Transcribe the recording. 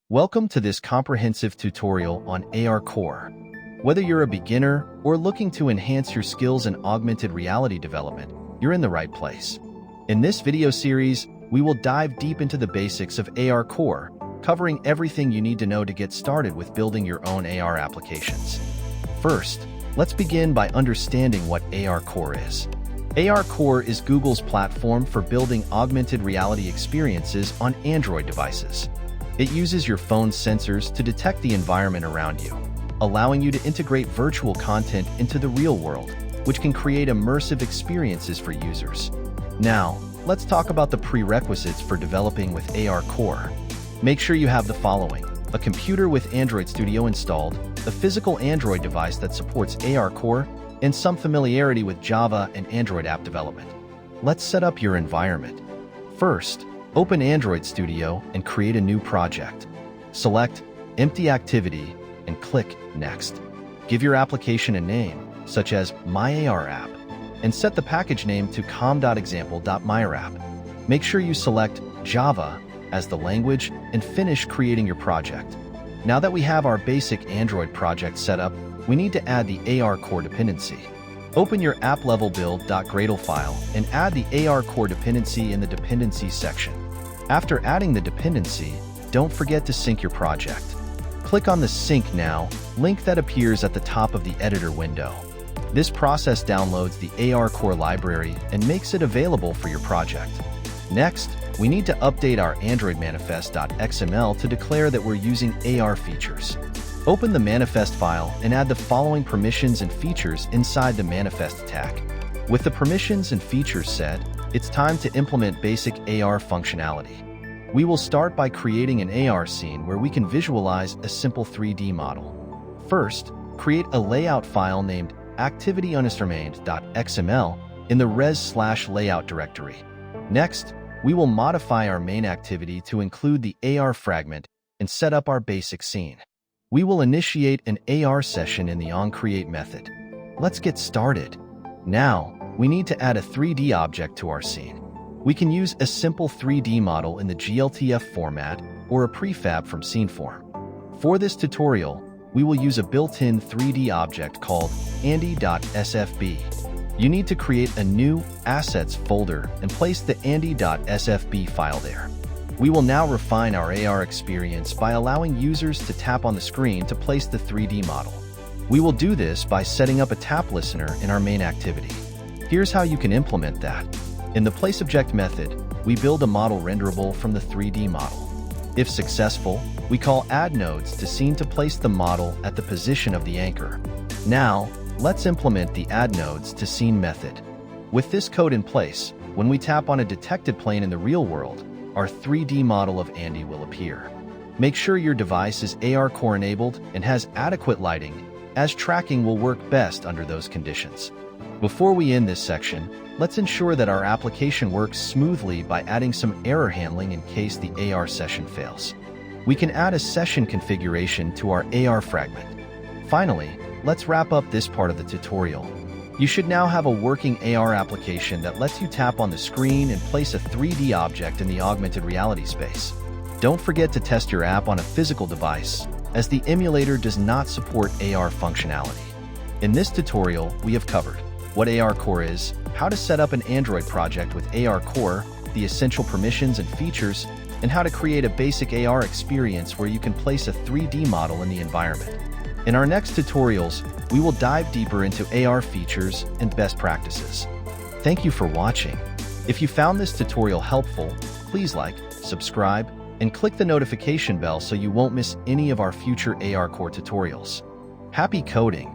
Welcome to this comprehensive tutorial on ARCore. Whether you're a beginner or looking to enhance your skills in augmented reality development, you're in the right place. In this video series, we will dive deep into the basics of ARCore, covering everything you need to know to get started with building your own AR applications. First, let's begin by understanding what ARCore is. ARCore is Google's platform for building augmented reality experiences on Android devices. It uses your phone's sensors to detect the environment around you, allowing you to integrate virtual content into the real world, which can create immersive experiences for users. Now, let's talk about the prerequisites for developing with ARCore. Make sure you have the following: a computer with Android Studio installed, a physical Android device that supports ARCore, and some familiarity with Java and Android app development. Let's set up your environment. First, open Android Studio and create a new project. Select Empty Activity and click Next. Give your application a name, such as My AR App, and set the package name to com.example.mywrap. Make sure you select Java as the language and finish creating your project. Now that we have our basic Android project set up, we need to add the ARCore dependency. Open your app-level-build.gradle file and add the ARCore dependency in the Dependencies section. After adding the dependency, don't forget to sync your project. Click on the Sync Now link that appears at the top of the editor window. This process downloads the ARCore library and makes it available for your project. Next, we need to update our Android manifest.xml to declare that we're using AR features. Open the manifest file and add the following permissions and features inside the manifest tag. With the permissions and features set, it's time to implement basic AR functionality. We will start by creating an AR scene where we can visualize a simple 3D model. First, create a layout file named activity_main.xml in the res/layout directory. Next, we will modify our main activity to include the AR fragment and set up our basic scene. We will initiate an AR session in the onCreate method. Let's get started. Now, we need to add a 3D object to our scene. We can use a simple 3D model in the GLTF format or a prefab from SceneForm. For this tutorial, we will use a built-in 3D object called Andy.sfb. You need to create a new Assets folder and place the Andy.sfb file there. We will now refine our AR experience by allowing users to tap on the screen to place the 3D model. We will do this by setting up a tap listener in our main activity. Here's how you can implement that. In the placeObject method, we build a model renderable from the 3D model. If successful, we call addNodes to scene to place the model at the position of the anchor. Now, let's implement the addNodes to scene method. With this code in place, when we tap on a detected plane in the real world, our 3D model of Andy will appear. Make sure your device is ARCore enabled and has adequate lighting, as tracking will work best under those conditions. Before we end this section, let's ensure that our application works smoothly by adding some error handling in case the AR session fails. We can add a session configuration to our AR fragment. Finally, let's wrap up this part of the tutorial. You should now have a working AR application that lets you tap on the screen and place a 3D object in the augmented reality space. Don't forget to test your app on a physical device, as the emulator does not support AR functionality. In this tutorial, we have covered what ARCore is, how to set up an Android project with ARCore, the essential permissions and features, and how to create a basic AR experience where you can place a 3D model in the environment. In our next tutorials, we will dive deeper into AR features and best practices. Thank you for watching. If you found this tutorial helpful, please like, subscribe, and click the notification bell so you won't miss any of our future ARCore tutorials. Happy coding!